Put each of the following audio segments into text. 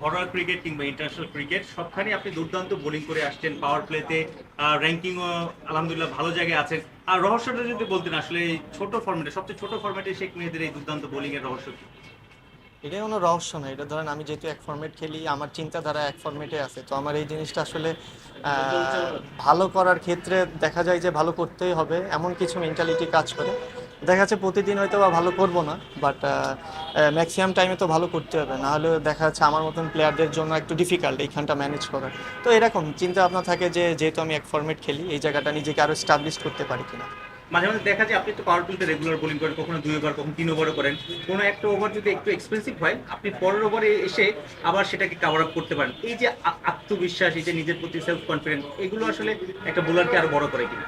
ঘরোয়া ক্রিকেট কিংবা international cricket সবখানে আপনি দুর্দান্ত বোলিং করে আসছেন, পাওয়ার প্লেতে র্যাঙ্কিংও আলহামদুলিল্লাহ ভালো জায়গায় আছেন। আর রহস্যটা যদি বলতেন আসলে এই ছোট ফরম্যাটে, সবচেয়ে ছোট ফরম্যাটে শেখ মেহেদীর এই দুর্দান্ত বোলিং এর রহস্য কি? এটা কোনো রহস্য না। এটা ধরেন আমি যেহেতু এক ফরম্যাট খেলি, আমার চিন্তাধারা এক ফরম্যাটে আছে, তো আমার এই জিনিসটা আসলে ভালো করার ক্ষেত্রে দেখা যায় যে ভালো করতেই হবে এমন কিছু মেন্টালিটি কাজ করে। দেখা যাচ্ছে প্রতিদিন হয়তো বা ভালো করবো না, বাট ম্যাক্সিমাম টাইমে তো ভালো করতে হবে, না হলে দেখা যাচ্ছে আমার মতন প্লেয়ারদের জন্য একটু ডিফিকাল্ট এইখানটা ম্যানেজ করা। তো এরকম চিন্তা ভাবনা থাকে যে যেহেতু আমি এক ফরম্যাট খেলি, এই জায়গাটা নিজেকে আরও স্টাবলিশ করতে পারি কিনা। মাঝে মাঝে দেখা যায় আপনি তো পাওয়ার প্লেতে রেগুলার বোলিং করেন, কখনো 2 ওভার কখনো 3 ওভারও করেন। কোনো একটা ওভার যদি একটু এক্সপেন্সিভ হয়, আপনি পরের ওভারে এসে আবার সেটাকে কভার আপ করতে পারেন। এই যে আত্মবিশ্বাস, এই যে নিজের প্রতি সেলফ কনফিডেন্স, এগুলো আসলে একটা বোলারকে আরো বড় করে কিনা?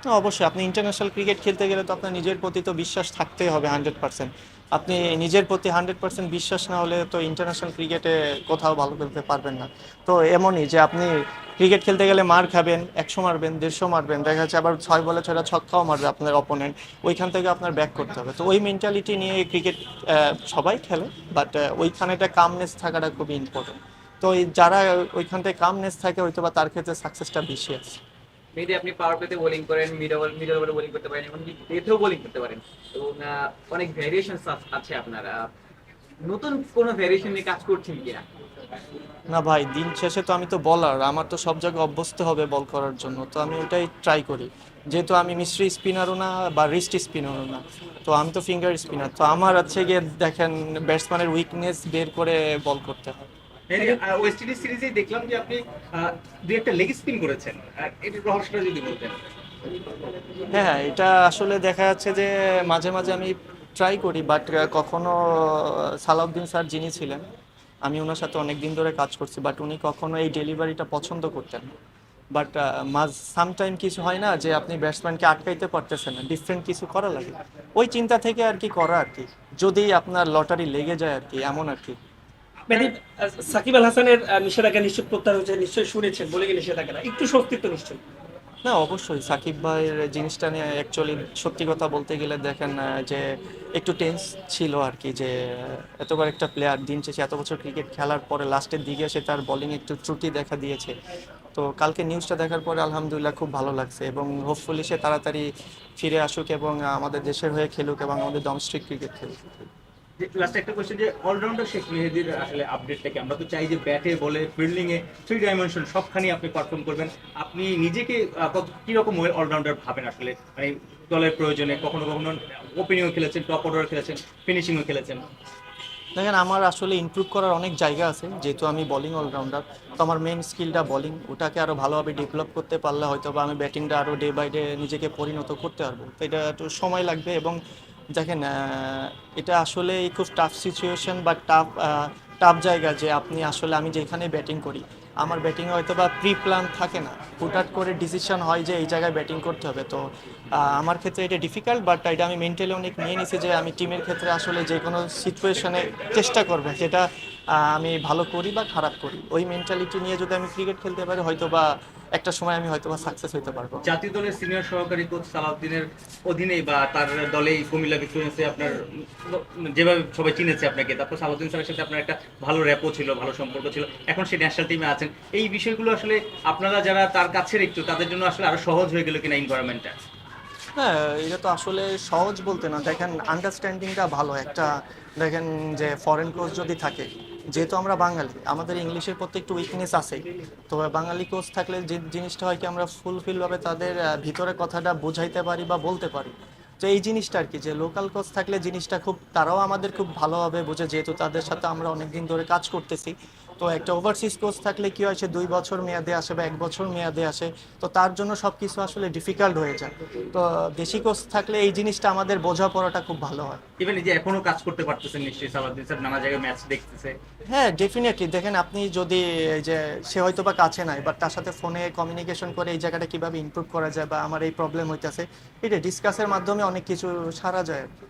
তো অবশ্যই আপনি ইন্টারন্যাশনাল ক্রিকেট খেলতে গেলে তো আপনার নিজের প্রতি তো বিশ্বাস থাকতেই হবে 100%। আপনি নিজের প্রতি 100% বিশ্বাস না হলে তো ইন্টারন্যাশনাল ক্রিকেটে কোথাও ভালো খেলতে পারবেন না। তো এমনই যে আপনি ক্রিকেট খেলতে গেলে মার খাবেন, 100 মারবেন, 150 মারবেন, দেখা যাচ্ছে আবার 6 বলে 6টা ছক্কাও মারবে আপনার অপোনেন্ট। ওইখান থেকে আপনার ব্যাক করতে হবে। তো ওই মেন্টালিটি নিয়ে ক্রিকেট সবাই খেলে, বাট ওইখানে একটা কামনেস থাকাটা খুবই ইম্পর্টেন্ট। তো যারা ওইখান থেকে কামনেস থাকে হয়তো বা তার ক্ষেত্রে সাকসেসটা বেশি আছে। মেবি আপনি পাওয়ার প্লেতে বোলিং করেন, মিডল ওভারে বোলিং করতে পারেন, এমনকি ডেথেও বোলিং করতে পারেন। এবং অনেক ভ্যারিয়েশন আছে আপনার। নতুন কোনো ভ্যারিয়েশন নিয়ে কাজ করছেন কিনা? না ভাই, দিন শেষে তো আমি তো বলার, আমার তো সব জায়গায় অভ্যস্ত হবে বল করার জন্য, তো আমি ওটাই ট্রাই করি। যেহেতু আমি মিস্ট্রি স্পিনারও না বা রিস্ট স্পিনারও না, তো আমি তো ফিঙ্গার স্পিনার, তো আমার হচ্ছে গিয়ে দেখেন ব্যাটসম্যানের উইকনেস বের করে বল করতে হয়। ওয়েস্ট ইন্ডিজ সিরিজেই দেখলাম যে আপনি দুই একটা লেগ স্পিন করেছেন, আর এটার রহস্যটা যদি বলতেন। হ্যাঁ হ্যাঁ, এটা আসলে দেখা যাচ্ছে যে মাঝে মাঝে আমি ট্রাই করি, বাট কখনো সালাউদ্দিন স্যার যিনি ছিলেন, আমি ওনার সাথে অনেক দিন ধরে কাজ করছি, বাট উনি কখনো এই ডেলিভারিটা পছন্দ করতেন না। বাট সামটাইম কিছু হয় না যে আপনি ব্যাটসম্যানকে আটকাইতে পারতেছেন না, ডিফারেন্ট কিছু করা লাগে। ওই চিন্তা থেকে আর কি করা আর কি, যদি আপনার লটারি লেগে যায় আর কি, এমন আর কি। আপনার মেহেদী, সাকিব আল হাসানের নিষেধাজ্ঞা নিশ্চিত প্রত্যাহার হয়েছে, নিশ্চয়ই শুনেছেন, বলে গেলে নিষেধাজ্ঞা একটু স্বস্তির তো নিশ্চয়ই। না অবশ্যই সাকিব ভাইয়ের জিনিসটা নিয়ে অ্যাকচুয়ালি সত্যি কথা বলতে গেলে দেখেন যে একটু টেন্স ছিল আর কি, যে এতবার একটা প্লেয়ার দিন শেষে এত বছর ক্রিকেট খেলার পরে লাস্টের দিকে এসে তার বোলিং একটু ত্রুটি দেখা দিয়েছে। তো কালকে নিউজটা দেখার পরে আলহামদুলিল্লাহ খুব ভালো লাগছে, এবং হোপফুলি সে তাড়াতাড়ি ফিরে আসুক এবং আমাদের দেশের হয়ে খেলুক এবং আমাদের ডোমেস্টিক ক্রিকেট খেলুক। লাস্ট একটা কোশ্চেন, যে অলরাউন্ডার শেখ মেহেদীর আসলে আপডেটটাকে আমরা তো চাই যে ব্যাটে বলে ফিল্ডিং এ থ্রি ডাইমেনশন সবখানি আপনি পারফর্ম করবেন। আপনি নিজেকে কত কিরকম অলরাউন্ডার ভাবেন আসলে, মানে দলের প্রয়োজনে কখনো কখনো ওপেনিংও খেলেছেন, টপ অর্ডার খেলেছেন, ফিনিশিংও খেলেছেন। দেখেন আমার আসলে ইমপ্রুভ করার অনেক জায়গা আছে, যেহেতু আমি বোলিং অলরাউন্ডার। তো আমার মেইন স্কিলটা বোলিং, ওটাকে আরও ভালোভাবে ডেভেলপ করতে পারলে হয়তো বা আমি ব্যাটিংটা আরও ডে বাই ডে নিজেকে পরিণত করতে পারবো। তো এটা একটু সময় লাগবে। এবং দেখেন এটা আসলে খুব টাফ সিচুয়েশন বা টাফ টাফ জায়গা, যে আপনি আসলে আমি যেখানে ব্যাটিং করি, আমার ব্যাটিংয়ে হয়তো বা প্রি প্ল্যান থাকে না, হুটহাট করে ডিসিশন হয় যে এই জায়গায় ব্যাটিং করতে হবে। তো আমার ক্ষেত্রে এটা ডিফিকাল্ট, বাট এটা আমি মেন্টালি অনেক নিয়ে নিছি যে আমি টিমের ক্ষেত্রে আসলে যে কোনো সিচুয়েশনে চেষ্টা করবো, সেটা আমি ভালো করি বা খারাপ করি, ওই মেন্টালিটি নিয়ে যদি আমি ক্রিকেট খেলতে পারি হয়তো বা একটা সময় আমি হয়তো বা সাকসেস হতে পারবো। জাতীয় দলের সিনিয়র সহকারী কোচ সালাউদ্দিনের অধীনেই বা তার দলেই কুমিল্লা ভিক্টোরিয়ান্সে আপনার যেভাবে সবাই চিনেছে আপনাকে, তারপর সালাউদ্দিন স্যারের সাথে আপনার একটা ভালো র্যাপও ছিল, ভালো সম্পর্ক ছিল, এখন সে ন্যাশনাল টিমে আছেন। এই বিষয়গুলো আসলে আপনারা যারা তার কাছের একটু, তাদের জন্য আসলে আরো সহজ হয়ে গেল কিনা এনভায়রনমেন্টটা? হ্যাঁ, এটা তো আসলে সহজ বলতে না, দেখেন আন্ডারস্ট্যান্ডিংটা ভালো একটা। দেখেন যে ফরেন কোচ যদি থাকে, যেহেতু আমরা বাঙালি, আমাদের ইংলিশের প্রতি একটু উইকনেস আছে। তো বাঙালি কোচ থাকলে যে জিনিসটা হয় কি, আমরা ফুলফিলভাবে তাদের ভিতরে কথাটা বোঝাইতে পারি বা বলতে পারি। তো এই জিনিসটা আর কি, যে লোকাল কোচ থাকলে জিনিসটা খুব, তারাও আমাদের খুব ভালোভাবে বোঝে, যেহেতু তাদের সাথে আমরা অনেক দিন ধরে কাজ করতেছি। তো একটা ওভারসিজ কোচ থাকলে কি হয়, সে 2 বছর মেয়াদে আসে বা 1 বছর মেয়াদে আসে, তো তার জন্য সব কিছু আসলে ডিফিকাল্ট হয়ে যায়। তো দেশি কোচ থাকলে এই জিনিসটা আমাদের বোঝাপড়াটা খুব ভালো হয়। ইভেন এই যে এখনো কাজ করতে পারতেছেন নিশ্চয়ই, সালাউদ্দিন স্যার নানা জায়গায় ম্যাচ দেখতেছে। হ্যাঁ ডেফিনেটলি, দেখেন আপনি যদি এই যে সে হয়তো বা কাছে নাই, বাট তার সাথে ফোনে কমিউনিকেশন করে এই জায়গাটা কিভাবে ইমপ্রুভ করা যায় বা আমার এই প্রবলেম হইতেছে, এটা ডিসকাসের মাধ্যমে অনেক কিছু সারা যায় আর কি।